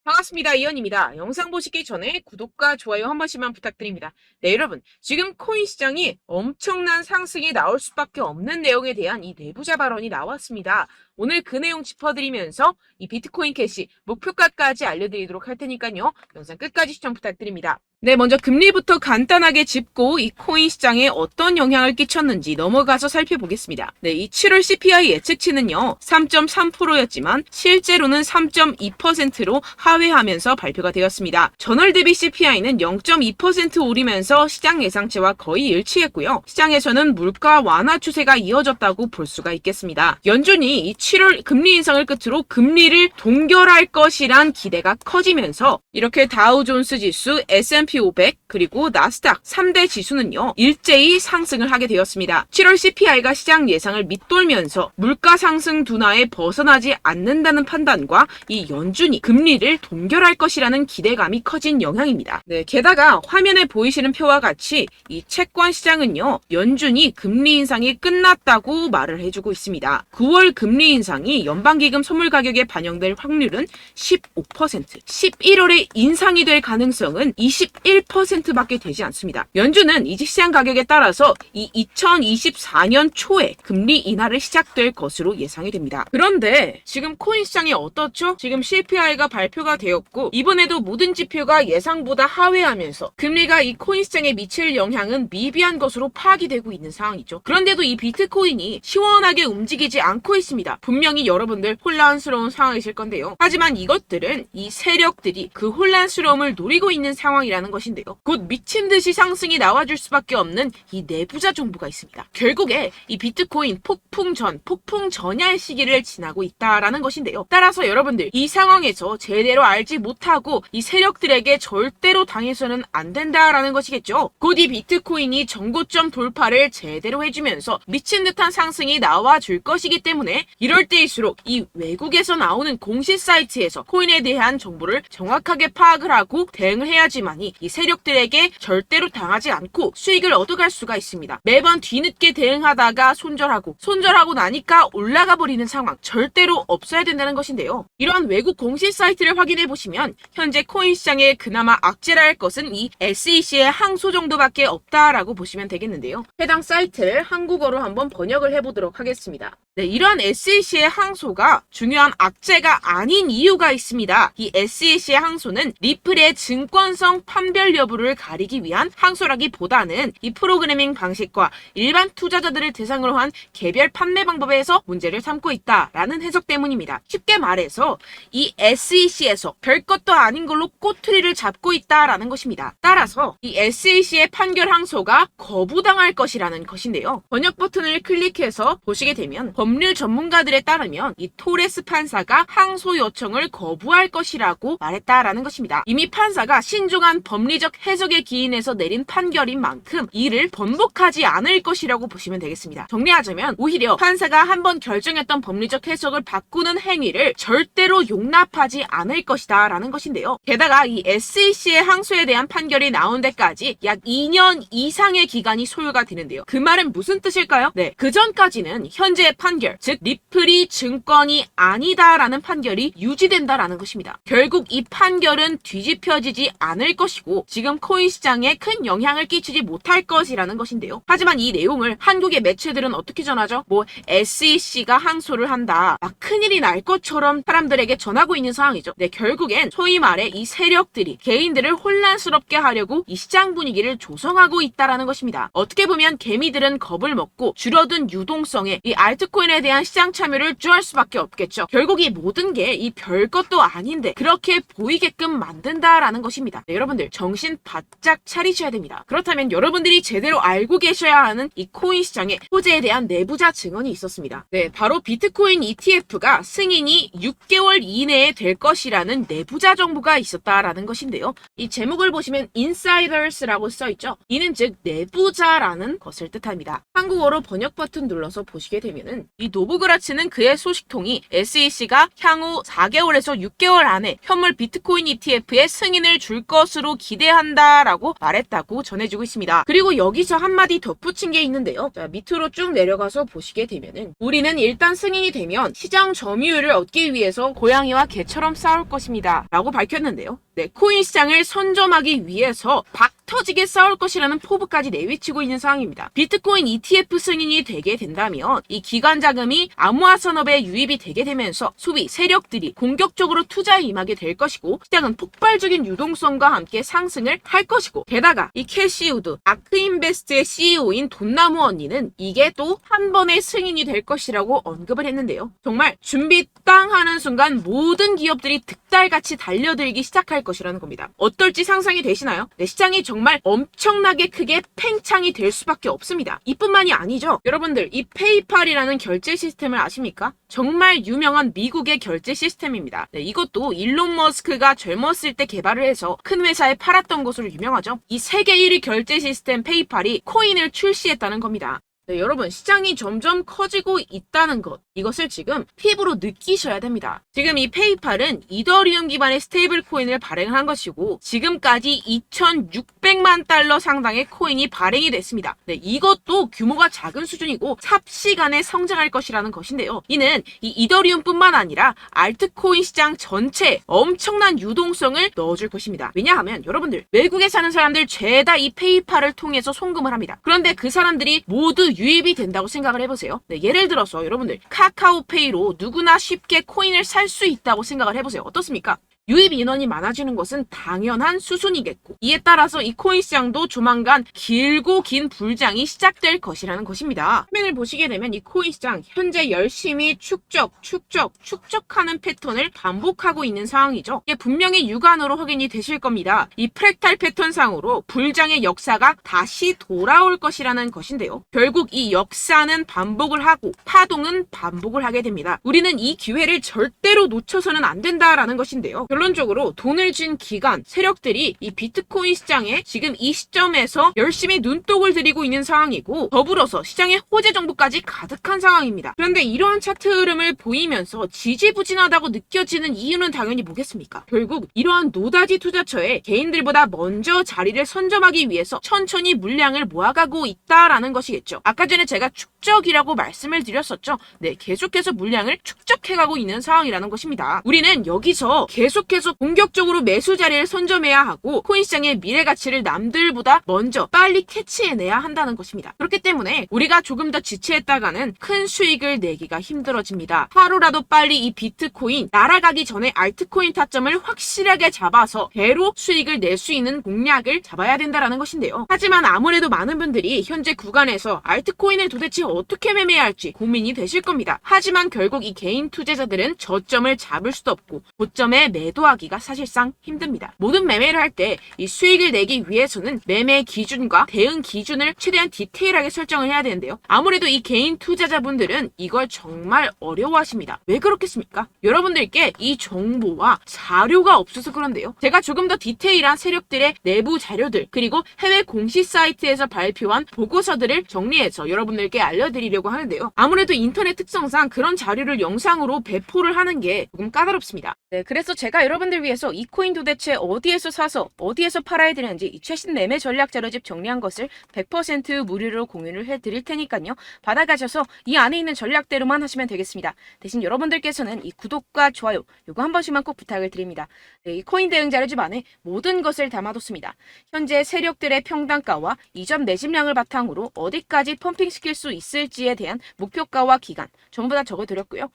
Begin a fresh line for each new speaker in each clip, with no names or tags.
반갑습니다. 이현입니다. 영상 보시기 전에 구독과 좋아요 한 번씩만 부탁드립니다. 네, 여러분. 지금 코인 시장이 엄청난 상승이 나올 수밖에 없는 내용에 대한 이 내부자 발언이 나왔습니다. 오늘 그 내용 짚어드리면서 이 비트코인 캐시 목표가까지 알려드리도록 할 테니까요. 영상 끝까지 시청 부탁드립니다. 네, 먼저 금리부터 간단하게 짚고 이 코인 시장에 어떤 영향을 끼쳤는지 넘어가서 살펴보겠습니다. 네, 이 7월 CPI 예측치는요, 3.3%였지만 실제로는 3.2%로 하회하면서 발표가 되었습니다. 전월 대비 CPI는 0.2% 오르면서 시장 예상치와 거의 일치했고요. 시장에서는 물가 완화 추세가 이어졌다고 볼 수가 있겠습니다. 연준이 이 7월 금리 인상을 끝으로 금리를 동결할 것이란 기대가 커지면서 이렇게 다우존스 지수, S&P 500 그리고 나스닥 3대 지수는요 일제히 상승을 하게 되었습니다. 7월 CPI가 시장 예상을 밑돌면서 물가 상승 둔화에 벗어나지 않는다는 판단과 이 연준이 금리를 동결할 것이라는 기대감이 커진 영향입니다. 네, 게다가 화면에 보이시는 표와 같이 이 채권 시장은요 연준이 금리 인상이 끝났다고 말을 해주고 있습니다. 9월 금리 인상이 연방기금 선물 가격에 반영될 확률은 15%, 11월에 인상이 될 가능성은 21%밖에 되지 않습니다. 연준은 이직 시장 가격에 따라서 이 2024년 초에 금리 인하를 시작될 것으로 예상이 됩니다. 그런데 지금 코인 시장이 어떻죠? 지금 CPI가 발표가 되었고 이번에도 모든 지표가 예상보다 하회하면서 금리가 이 코인 시장에 미칠 영향은 미비한 것으로 파악이 되고 있는 상황이죠. 그런데도 이 비트코인이 시원하게 움직이지 않고 있습니다. 분명히 여러분들 혼란스러운 상황이실 건데요. 하지만 이것들은 이 세력들이 그 혼란스러움을 노리고 있는 상황이라는 것인데요. 곧 미친 듯이 상승이 나와줄 수밖에 없는 이 내부자 정보가 있습니다. 결국에 이 비트코인 폭풍 전야의 시기를 지나고 있다라는 것인데요. 따라서 여러분들 이 상황에서 제대로 알지 못하고 이 세력들에게 절대로 당해서는 안 된다라는 것이겠죠. 곧 이 비트코인이 정고점 돌파를 제대로 해주면서 미친 듯한 상승이 나와줄 것이기 때문에 이럴 때일수록 이 외국에서 나오는 공식 사이트에서 코인에 대한 정보를 정확하게 파악을 하고 대응을 해야지만이 이 세력들에게 절대로 당하지 않고 수익을 얻어갈 수가 있습니다. 매번 뒤늦게 대응하다가 손절하고 나니까 올라가 버리는 상황 절대로 없어야 된다는 것인데요. 이러한 외국 공식 사이트를 확인해 보시면 현재 코인 시장에 그나마 악재라 할 것은 이 SEC의 항소 정도밖에 없다라고 보시면 되겠는데요. 해당 사이트를 한국어로 한번 번역을 해보도록 하겠습니다. 네, 이러한 SEC의 항소가 중요한 악재가 아닌 이유가 있습니다. 이 SEC의 항소는 리플의 증권성 판별 여부를 가리기 위한 항소라기보다는 이 프로그래밍 방식과 일반 투자자들을 대상으로 한 개별 판매 방법에서 문제를 삼고 있다라는 해석 때문입니다. 쉽게 말해서 이 SEC에서 별것도 아닌 걸로 꼬투리를 잡고 있다라는 것입니다. 따라서 이 SEC의 판결 항소가 거부당할 것이라는 것인데요. 번역 버튼을 클릭해서 보시게 되면 법률 전문가들에 따르면 이 토레스 판사가 항소 요청을 거부할 것이라고 말했다라는 것입니다. 이미 판사가 신중한 법리적 해석에 기인해서 내린 판결인 만큼 이를 번복하지 않을 것이라고 보시면 되겠습니다. 정리하자면 오히려 판사가 한번 결정했던 법리적 해석을 바꾸는 행위를 절대로 용납하지 않을 것이다 라는 것인데요. 게다가 이 SEC의 항소에 대한 판결이 나온 데까지 약 2년 이상의 기간이 소요가 되는데요. 그 말은 무슨 뜻일까요? 네, 그 전까지는 현재의 판결, 즉 리플이 증권이 아니다라는 판결이 유지된다라는 것입니다. 결국 이 판결은 뒤집혀지지 않을 것이고 지금 코인 시장에 큰 영향을 끼치지 못할 것이라는 것인데요. 하지만 이 내용을 한국의 매체들은 어떻게 전하죠? SEC가 항소를 한다. 막 큰일이 날 것처럼 사람들에게 전하고 있는 상황이죠. 네, 결국엔 소위 말해 이 세력들이 개인들을 혼란스럽게 하려고 이 시장 분위기를 조성하고 있다라는 것입니다. 어떻게 보면 개미들은 겁을 먹고 줄어든 유동성에 이 알트코인에 대한 시장 참여를 쭈할 수밖에 없겠죠. 결국 이 모든 게 이 별것도 아닌데 그렇게 보이게끔 만든다라는 것입니다. 네, 여러분들 정신 바짝 차리셔야 됩니다. 그렇다면 여러분들이 제대로 알고 계셔야 하는 이 코인 시장의 호재에 대한 내부자 증언이 있었습니다. 네, 바로 비트코인 ETF가 승인이 6개월 이내에 될 것이라는 내부자 정보가 있었다라는 것인데요. 이 제목을 보시면 insiders라고 써있죠. 이는 즉 내부자라는 것을 뜻합니다. 한국어로 번역 버튼 눌러서 보시게 되면은 이 노브그라츠는 그의 소식통이 SEC가 향후 4개월에서 6개월 안에 현물 비트코인 ETF의 승인을 줄 것으로 기대한다라고 말했다고 전해지고 있습니다. 그리고 여기서 한마디 덧붙인 게 있는데요. 자, 밑으로 쭉 내려가서 보시게 되면은 우리는 일단 승인이 되면 시장 점유율을 얻기 위해서 고양이와 개처럼 싸울 것입니다. 라고 밝혔는데요. 네, 코인 시장을 선점하기 위해서 박터지게 싸울 것이라는 포부까지 내비치고 있는 상황입니다. 비트코인 ETF 승인이 되게 된다면 이 기관 자금이 암호화 산업에 유입이 되게 되면서 소비 세력들이 공격적으로 투자에 임하게 될 것이고 시장은 폭발적인 유동성과 함께 상승을 할 것이고 게다가 이 캐시 우드 아크인베스트의 CEO인 돈나무 언니는 이게 또 한 번의 승인이 될 것이라고 언급을 했는데요. 정말 준비 땅 하는 순간 모든 기업들이 득달같이 달려들기 시작할 것이라는 겁니다. 어떨지 상상이 되시나요? 네, 시장이 정말 엄청나게 크게 팽창이 될 수밖에 없습니다. 이뿐만이 아니죠. 여러분들 이 페이팔이라는 결제 시스템을 아십니까? 정말 유명한 미국의 결제 시스템입니다. 네, 이것도 일론 머스크가 젊었을 때 개발을 해서 큰 회사에 팔았던 것으로 유명하죠. 이 세계 1위 결제 시스템 페이팔이 코인을 출시했다는 겁니다. 네, 여러분 시장이 점점 커지고 있다는 것 이것을 지금 피부로 느끼셔야 됩니다. 지금 이 페이팔은 이더리움 기반의 스테이블 코인을 발행을 한 것이고 지금까지 2,600만 달러 상당의 코인이 발행이 됐습니다. 네, 이것도 규모가 작은 수준이고 삽시간에 성장할 것이라는 것인데요. 이는 이 이더리움뿐만 아니라 알트코인 시장 전체에 엄청난 유동성을 넣어줄 것입니다. 왜냐하면 여러분들 외국에 사는 사람들 죄다 이 페이팔을 통해서 송금을 합니다. 그런데 그 사람들이 모두 유입이 된다고 생각을 해보세요. 네, 예를 들어서 여러분들 카카오페이로 누구나 쉽게 코인을 살 수 있다고 생각을 해보세요. 어떻습니까? 유입 인원이 많아지는 것은 당연한 수순이겠고 이에 따라서 이 코인 시장도 조만간 길고 긴 불장이 시작될 것이라는 것입니다. 화면을 보시게 되면 이 코인 시장 현재 열심히 축적하는 패턴을 반복하고 있는 상황이죠. 이게 분명히 육안으로 확인이 되실 겁니다. 이 프랙탈 패턴상으로 불장의 역사가 다시 돌아올 것이라는 것인데요. 결국 이 역사는 반복을 하고 파동은 반복을 하게 됩니다. 우리는 이 기회를 절대로 놓쳐서는 안 된다라는 것인데요. 결론적으로 돈을 쥔 기관, 세력들이 이 비트코인 시장에 지금 이 시점에서 열심히 눈독을 들이고 있는 상황이고 더불어서 시장에 호재 정보까지 가득한 상황입니다. 그런데 이러한 차트 흐름을 보이면서 지지부진하다고 느껴지는 이유는 당연히 뭐겠습니까? 결국 이러한 노다지 투자처에 개인들보다 먼저 자리를 선점하기 위해서 천천히 물량을 모아가고 있다라는 것이겠죠. 아까 전에 제가 축적이라고 말씀을 드렸었죠. 네, 계속해서 물량을 축적해가고 있는 상황이라는 것입니다. 우리는 여기서 계속해서 공격적으로 매수 자리를 선점해야 하고 코인 시장의 미래 가치를 남들보다 먼저 빨리 캐치해내야 한다는 것입니다. 그렇기 때문에 우리가 조금 더 지체했다가는 큰 수익을 내기가 힘들어집니다. 하루라도 빨리 이 비트코인 날아가기 전에 알트코인 타점을 확실하게 잡아서 배로 수익을 낼 수 있는 공략을 잡아야 된다는 것인데요. 하지만 아무래도 많은 분들이 현재 구간에서 알트코인을 도대체 어떻게 매매해야 할지 고민이 되실 겁니다. 하지만 결국 이 개인 투자자들은 저점을 잡을 수도 없고 고점에 매도하기가 사실상 힘듭니다. 모든 매매를 할 때 이 수익을 내기 위해서는 매매 기준과 대응 기준을 최대한 디테일하게 설정을 해야 되는데요. 아무래도 이 개인 투자자분들은 이걸 정말 어려워하십니다. 왜 그렇겠습니까? 여러분들께 이 정보와 자료가 없어서 그런데요. 제가 조금 더 디테일한 세력들의 내부 자료들 그리고 해외 공시 사이트에서 발표한 보고서들을 정리해서 여러분들께 알려드리려고 하는데요. 아무래도 인터넷 특성상 그런 자료를 영상으로 배포를 하는 게 조금 까다롭습니다. 네, 그래서 제가 여러분들 위해서 이 코인 도대체 어디에서 사서 어디에서 팔아야 되는지 이 최신 매매 전략 자료집 정리한 것을 100% 무료로 공유를 해드릴 테니까요. 받아가셔서 이 안에 있는 전략대로만 하시면 되겠습니다. 대신 여러분들께서는 이 구독과 좋아요 요거 한 번씩만 꼭 부탁을 드립니다. 네, 이 코인 대응 자료집 안에 모든 것을 담아뒀습니다. 현재 세력들의 평단가와 이전 매집량을 바탕으로 어디까지 펌핑시킬 수 있을지에 대한 목표가와 기간 전부 다 적어드렸고요.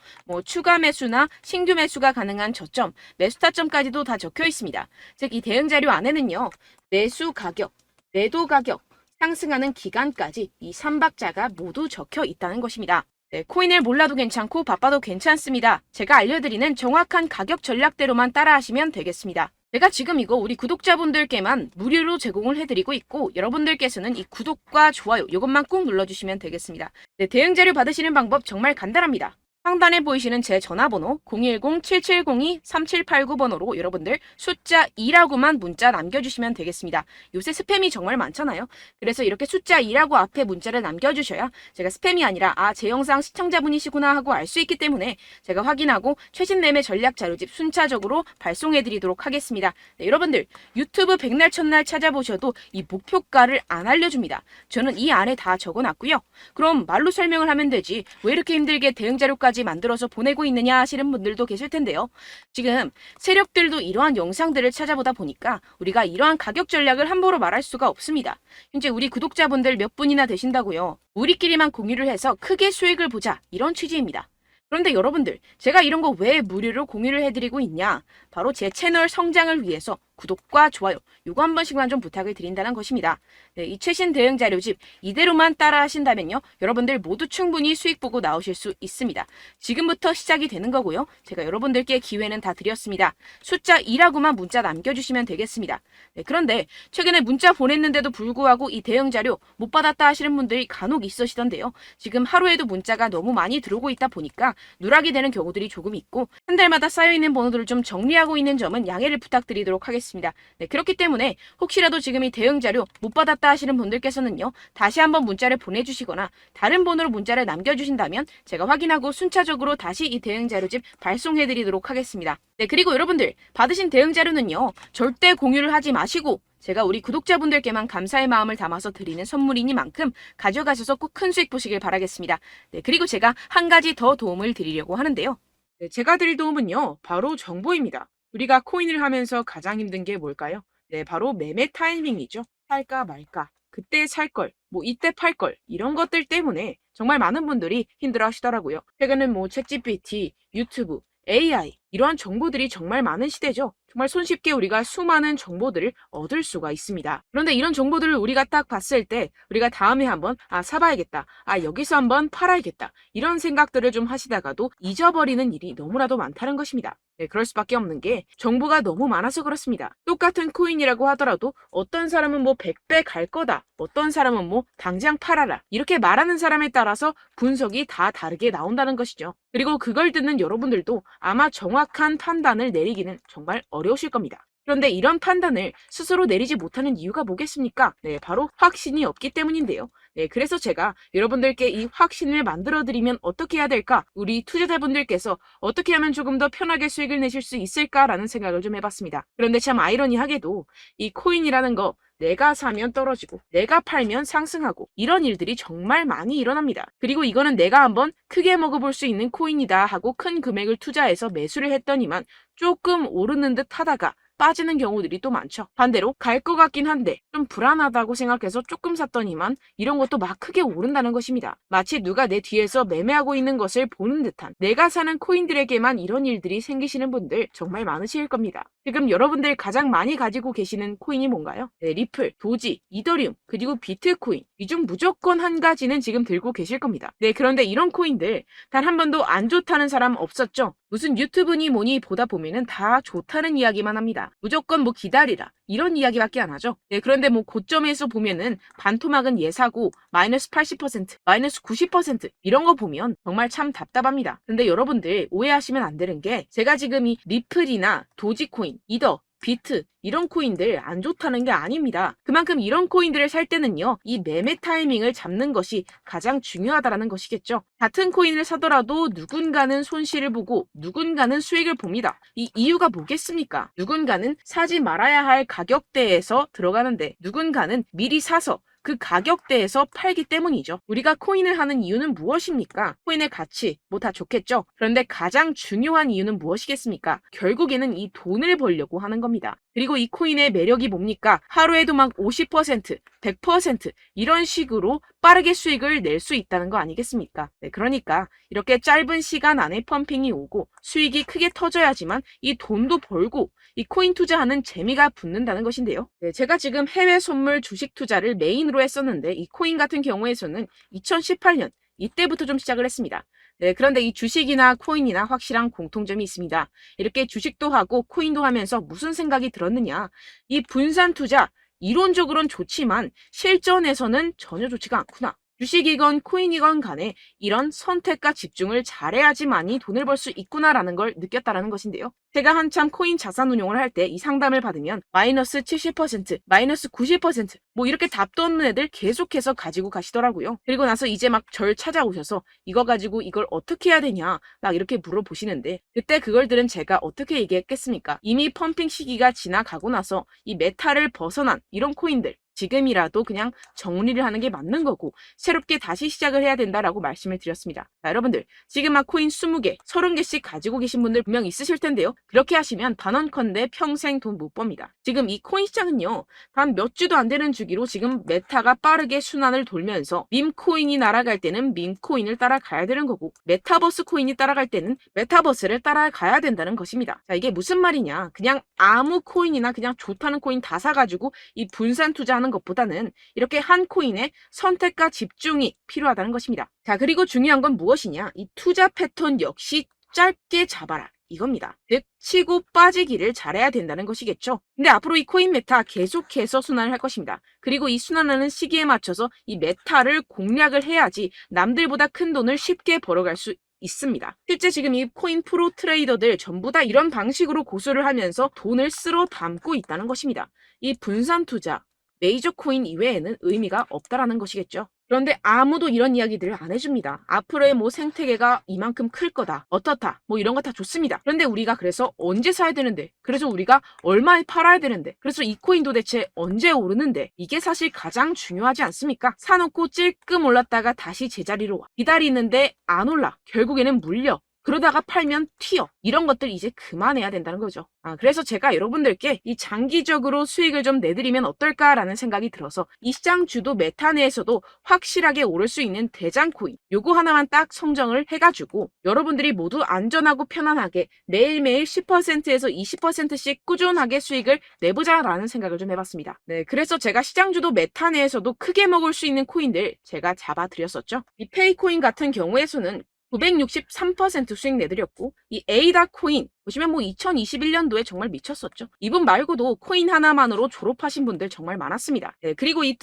추가 매수나 신규 매수가 가능한 저점, 매수 타점까지도 다 적혀 있습니다. 즉 이 대응 자료 안에는요. 매수 가격, 매도 가격, 상승하는 기간까지 이 3박자가 모두 적혀 있다는 것입니다. 네, 코인을 몰라도 괜찮고 바빠도 괜찮습니다. 제가 알려드리는 정확한 가격 전략대로만 따라하시면 되겠습니다. 제가 지금 이거 우리 구독자분들께만 무료로 제공을 해드리고 있고 여러분들께서는 이 구독과 좋아요 이것만 꼭 눌러주시면 되겠습니다. 네, 대응 자료 받으시는 방법 정말 간단합니다. 상단에 보이시는 제 전화번호 010-7702-3789번호로 여러분들 숫자 2라고만 문자 남겨주시면 되겠습니다. 요새 스팸이 정말 많잖아요. 그래서 이렇게 숫자 2라고 앞에 문자를 남겨주셔야 제가 스팸이 아니라 제 영상 시청자분이시구나 하고 알 수 있기 때문에 제가 확인하고 최신 매매 전략 자료집 순차적으로 발송해드리도록 하겠습니다. 네, 여러분들 유튜브 백날 첫날 찾아보셔도 이 목표가를 안 알려줍니다. 저는 이 안에 다 적어놨고요. 그럼 말로 설명을 하면 되지 왜 이렇게 힘들게 대응 자료까지 만들어서 보내고 있느냐 하시는 분들도 계실 텐데요. 지금 세력들도 이러한 영상들을 찾아보다 보니까 우리가 이러한 가격 전략을 함부로 말할 수가 없습니다. 현재 우리 구독자분들 몇 분이나 되신다고요. 우리끼리만 공유를 해서 크게 수익을 보자 이런 취지입니다. 그런데 여러분들 제가 이런 거 왜 무료로 공유를 해드리고 있냐? 바로 제 채널 성장을 위해서 구독과 좋아요 요거 한 번씩만 좀 부탁을 드린다는 것입니다. 네, 이 최신 대응 자료집 이대로만 따라 하신다면요. 여러분들 모두 충분히 수익 보고 나오실 수 있습니다. 지금부터 시작이 되는 거고요. 제가 여러분들께 기회는 다 드렸습니다. 숫자 2라고만 문자 남겨주시면 되겠습니다. 네, 그런데 최근에 문자 보냈는데도 불구하고 이 대응 자료 못 받았다 하시는 분들이 간혹 있으시던데요. 지금 하루에도 문자가 너무 많이 들어오고 있다 보니까 누락이 되는 경우들이 조금 있고 한 달마다 쌓여있는 번호들을 좀 정리하고 있는 점은 양해를 부탁드리도록 하겠습니다. 네, 그렇기 때문에 혹시라도 지금 이 대응 자료 못 받았다 하시는 분들께서는요. 다시 한번 문자를 보내주시거나 다른 번호로 문자를 남겨주신다면 제가 확인하고 순차적으로 다시 이 대응 자료집 발송해드리도록 하겠습니다. 네, 그리고 여러분들 받으신 대응 자료는요. 절대 공유를 하지 마시고 제가 우리 구독자분들께만 감사의 마음을 담아서 드리는 선물이니만큼 가져가셔서 꼭 큰 수익 보시길 바라겠습니다. 네, 그리고 제가 한 가지 더 도움을 드리려고 하는데요. 네, 제가 드릴 도움은요. 바로 정보입니다. 우리가 코인을 하면서 가장 힘든 게 뭘까요? 네, 바로 매매 타이밍이죠. 살까 말까, 그때 살 걸, 이때 팔 걸, 이런 것들 때문에 정말 많은 분들이 힘들어 하시더라고요. 최근엔 챗GPT, 유튜브, AI, 이러한 정보들이 정말 많은 시대죠. 정말 손쉽게 우리가 수많은 정보들을 얻을 수가 있습니다. 그런데 이런 정보들을 우리가 딱 봤을 때 우리가 다음에 한번 사봐야겠다. 여기서 한번 팔아야겠다. 이런 생각들을 좀 하시다가도 잊어버리는 일이 너무나도 많다는 것입니다. 네, 그럴 수밖에 없는 게 정보가 너무 많아서 그렇습니다. 똑같은 코인이라고 하더라도 어떤 사람은 100배 갈 거다. 어떤 사람은 당장 팔아라. 이렇게 말하는 사람에 따라서 분석이 다 다르게 나온다는 것이죠. 그리고 그걸 듣는 여러분들도 아마 정확한 판단을 내리기는 정말 어려우실 겁니다. 그런데 이런 판단을 스스로 내리지 못하는 이유가 뭐겠습니까? 네, 바로 확신이 없기 때문인데요. 네, 그래서 제가 여러분들께 이 확신을 만들어드리면 어떻게 해야 될까? 우리 투자자분들께서 어떻게 하면 조금 더 편하게 수익을 내실 수 있을까라는 생각을 좀 해봤습니다. 그런데 참 아이러니하게도 이 코인이라는 거 내가 사면 떨어지고 내가 팔면 상승하고 이런 일들이 정말 많이 일어납니다. 그리고 이거는 내가 한번 크게 먹어볼 수 있는 코인이다 하고 큰 금액을 투자해서 매수를 했더니만 조금 오르는 듯 하다가 빠지는 경우들이 또 많죠. 반대로 갈 것 같긴 한데 좀 불안하다고 생각해서 조금 샀더니만 이런 것도 막 크게 오른다는 것입니다. 마치 누가 내 뒤에서 매매하고 있는 것을 보는 듯한 내가 사는 코인들에게만 이런 일들이 생기시는 분들 정말 많으실 겁니다. 지금 여러분들 가장 많이 가지고 계시는 코인이 뭔가요? 네, 리플, 도지, 이더리움, 그리고 비트코인. 이 중 무조건 한 가지는 지금 들고 계실 겁니다. 네, 그런데 이런 코인들 단 한 번도 안 좋다는 사람 없었죠? 무슨 유튜브니 뭐니 보다 보면은 다 좋다는 이야기만 합니다. 무조건 기다리라. 이런 이야기밖에 안 하죠. 네, 그런데 고점에서 보면은 반토막은 예사고 마이너스 80%, 마이너스 90% 이런 거 보면 정말 참 답답합니다. 근데 여러분들 오해하시면 안 되는 게 제가 지금 이 리플이나 도지코인, 이더, 비트 이런 코인들 안 좋다는 게 아닙니다. 그만큼 이런 코인들을 살 때는요. 이 매매 타이밍을 잡는 것이 가장 중요하다는 것이겠죠. 같은 코인을 사더라도 누군가는 손실을 보고 누군가는 수익을 봅니다. 이 이유가 뭐겠습니까? 누군가는 사지 말아야 할 가격대에서 들어가는데 누군가는 미리 사서 그 가격대에서 팔기 때문이죠. 우리가 코인을 하는 이유는 무엇입니까? 코인의 가치, 다 좋겠죠? 그런데 가장 중요한 이유는 무엇이겠습니까? 결국에는 이 돈을 벌려고 하는 겁니다. 그리고 이 코인의 매력이 뭡니까? 하루에도 50%, 100% 이런 식으로 빠르게 수익을 낼 수 있다는 거 아니겠습니까? 네, 그러니까 이렇게 짧은 시간 안에 펌핑이 오고 수익이 크게 터져야지만 이 돈도 벌고 이 코인 투자하는 재미가 붙는다는 것인데요. 네, 제가 지금 해외 선물 주식 투자를 메인으로 했었는데 이 코인 같은 경우에서는 2018년 이때부터 좀 시작을 했습니다. 네, 그런데 이 주식이나 코인이나 확실한 공통점이 있습니다. 이렇게 주식도 하고 코인도 하면서 무슨 생각이 들었느냐. 이 분산 투자 이론적으로는 좋지만 실전에서는 전혀 좋지가 않구나. 주식이건 코인이건 간에 이런 선택과 집중을 잘해야지만이 돈을 벌 수 있구나라는 걸 느꼈다라는 것인데요. 제가 한참 코인 자산 운용을 할 때 이 상담을 받으면 마이너스 70%, 마이너스 90%, 뭐 이렇게 답도 없는 애들 계속해서 가지고 가시더라고요. 그리고 나서 이제 막 절 찾아오셔서 이거 가지고 이걸 어떻게 해야 되냐 막 이렇게 물어보시는데, 그때 그걸 들은 제가 어떻게 얘기했겠습니까? 이미 펌핑 시기가 지나가고 나서 이 메타를 벗어난 이런 코인들, 지금이라도 그냥 정리를 하는 게 맞는 거고 새롭게 다시 시작을 해야 된다라고 말씀을 드렸습니다. 자, 여러분들 지금 막 코인 20개, 30개씩 가지고 계신 분들 분명 있으실 텐데요. 그렇게 하시면 단언컨대 평생 돈 못 법니다. 지금 이 코인 시장은요, 단 몇 주도 안 되는 주기로 지금 메타가 빠르게 순환을 돌면서 밈코인이 날아갈 때는 밈코인을 따라가야 되는 거고, 메타버스 코인이 따라갈 때는 메타버스를 따라가야 된다는 것입니다. 자, 이게 무슨 말이냐, 그냥 아무 코인이나 그냥 좋다는 코인 다 사가지고 이 분산 투자하는 것보다는 이렇게 한 코인에 선택과 집중이 필요하다는 것입니다. 자, 그리고 중요한 건 무엇이냐, 이 투자 패턴 역시 짧게 잡아라 이겁니다. 즉 치고 빠지기를 잘해야 된다는 것이겠죠. 근데 앞으로 이 코인 메타 계속해서 순환을 할 것입니다. 그리고 이 순환하는 시기에 맞춰서 이 메타를 공략을 해야지 남들보다 큰 돈을 쉽게 벌어갈 수 있습니다. 실제 지금 이 코인 프로 트레이더들 전부 다 이런 방식으로 고수를 하면서 돈을 쓸어 담고 있다는 것입니다. 이 분산 투자, 메이저 코인 이외에는 의미가 없다라는 것이겠죠. 그런데 아무도 이런 이야기들을 안 해줍니다. 앞으로의 뭐 생태계가 이만큼 클 거다, 어떻다, 뭐 이런 거 다 좋습니다. 그런데 우리가 그래서 언제 사야 되는데, 그래서 우리가 얼마에 팔아야 되는데, 그래서 이 코인도 대체 언제 오르는데, 이게 사실 가장 중요하지 않습니까? 사놓고 찔끔 올랐다가 다시 제자리로 와. 기다리는데 안 올라. 결국에는 물려. 그러다가 팔면 튀어. 이런 것들 이제 그만해야 된다는 거죠. 그래서 제가 여러분들께 이 장기적으로 수익을 좀 내드리면 어떨까라는 생각이 들어서 이 시장 주도 메타 내에서도 확실하게 오를 수 있는 대장 코인, 요거 하나만 딱 선정을 해가지고 여러분들이 모두 안전하고 편안하게 매일매일 10%에서 20%씩 꾸준하게 수익을 내보자라는 생각을 좀 해봤습니다. 네, 그래서 제가 시장 주도 메타 내에서도 크게 먹을 수 있는 코인들 제가 잡아드렸었죠. 이 페이코인 같은 경우에서는 963% 수익 내드렸고, 이 에이다 코인 보시면 뭐 2021년도에 정말 미쳤었죠. 이분 말고도 코인 하나만으로 졸업하신 분들 정말 많았습니다. 네, 그리고 이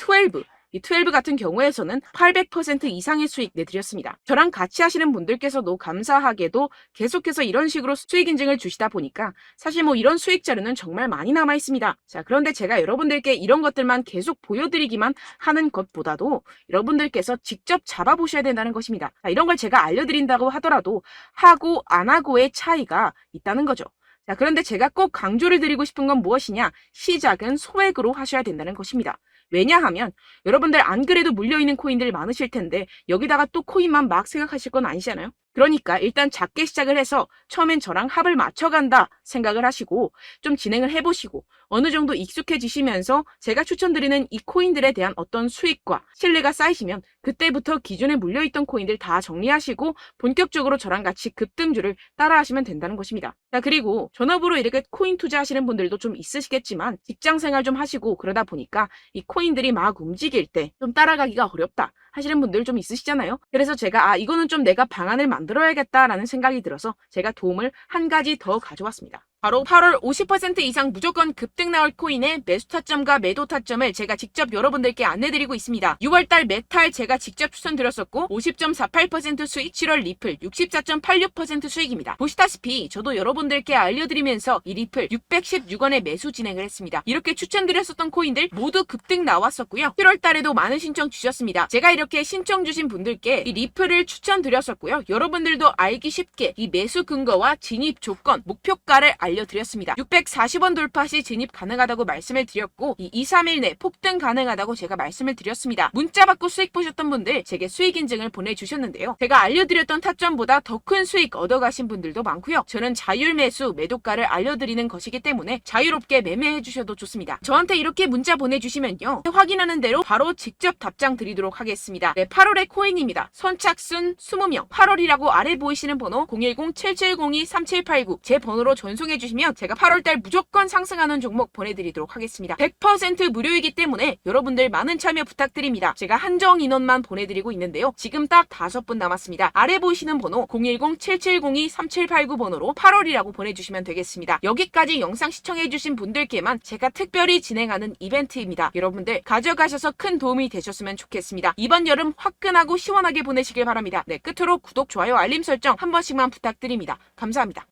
12 같은 경우에서는 800% 이상의 수익 내드렸습니다. 저랑 같이 하시는 분들께서도 감사하게도 계속해서 이런 식으로 수익 인증을 주시다 보니까 사실 뭐 이런 수익 자료는 정말 많이 남아 있습니다. 자, 그런데 제가 여러분들께 이런 것들만 계속 보여드리기만 하는 것보다도 여러분들께서 직접 잡아보셔야 된다는 것입니다. 자, 이런 걸 제가 알려드린다고 하더라도 하고 안 하고의 차이가 있다는 거죠. 자, 그런데 제가 꼭 강조를 드리고 싶은 건 무엇이냐? 시작은 소액으로 하셔야 된다는 것입니다. 왜냐하면 여러분들 안 그래도 물려있는 코인들 많으실 텐데 여기다가 또 코인만 막 생각하실 건 아니잖아요. 그러니까 일단 작게 시작을 해서 처음엔 저랑 합을 맞춰간다 생각을 하시고 좀 진행을 해보시고 어느 정도 익숙해지시면서 제가 추천드리는 이 코인들에 대한 어떤 수익과 신뢰가 쌓이시면 그때부터 기존에 물려있던 코인들 다 정리하시고 본격적으로 저랑 같이 급등주를 따라하시면 된다는 것입니다. 자, 그리고 전업으로 이렇게 코인 투자하시는 분들도 좀 있으시겠지만 직장생활 좀 하시고 그러다 보니까 이 코인들이 막 움직일 때 좀 따라가기가 어렵다 하시는 분들 좀 있으시잖아요. 그래서 제가 이거는 좀 내가 방안을 만들어야겠다라는 생각이 들어서 제가 도움을 한 가지 더 가져왔습니다. 바로 8월 50% 이상 무조건 급등 나올 코인의 매수 타점과 매도 타점을 제가 직접 여러분들께 안내드리고 있습니다. 6월달 메탈 제가 직접 추천드렸었고 50.48% 수익, 7월 리플 64.86% 수익입니다. 보시다시피 저도 여러분들께 알려드리면서 이 리플 616원에 매수 진행을 했습니다. 이렇게 추천드렸었던 코인들 모두 급등 나왔었고요. 7월달에도 많은 신청 주셨습니다. 제가 이렇게 신청 주신 분들께 이 리플을 추천드렸었고요. 여러분들도 알기 쉽게 이 매수 근거와 진입 조건, 목표가를 알려드렸습니다. 640원 돌파 시 진입 가능하다고 말씀을 드렸고 이 2-3일 내 폭등 가능하다고 제가 말씀을 드렸습니다. 문자 받고 수익 보셨던 분들 제게 수익 인증을 보내주셨는데요. 제가 알려드렸던 타점보다 더 큰 수익 얻어가신 분들도 많고요. 저는 자율 매수 매도가를 알려드리는 것이기 때문에 자유롭게 매매해 주셔도 좋습니다. 저한테 이렇게 문자 보내주시면요, 확인하는 대로 바로 직접 답장 드리도록 하겠습니다. 네, 8월의 코인입니다. 선착순 20명, 8월이라고 아래 보이시는 번호 010-7702-3789 제 번호로 전송해 신청해주시면 제가 8월달 무조건 상승하는 종목 보내드리도록 하겠습니다. 100% 무료이기 때문에 여러분들 많은 참여 부탁드립니다. 제가 한정 인원만 보내드리고 있는데요. 지금 딱 5분 남았습니다. 아래 보이시는 번호 010-7702-3789 번호로 8월이라고 보내주시면 되겠습니다. 여기까지 영상 시청해주신 분들께만 제가 특별히 진행하는 이벤트입니다. 여러분들 가져가셔서 큰 도움이 되셨으면 좋겠습니다. 이번 여름 화끈하고 시원하게 보내시길 바랍니다. 네, 끝으로 구독, 좋아요, 알림 설정 한 번씩만 부탁드립니다. 감사합니다.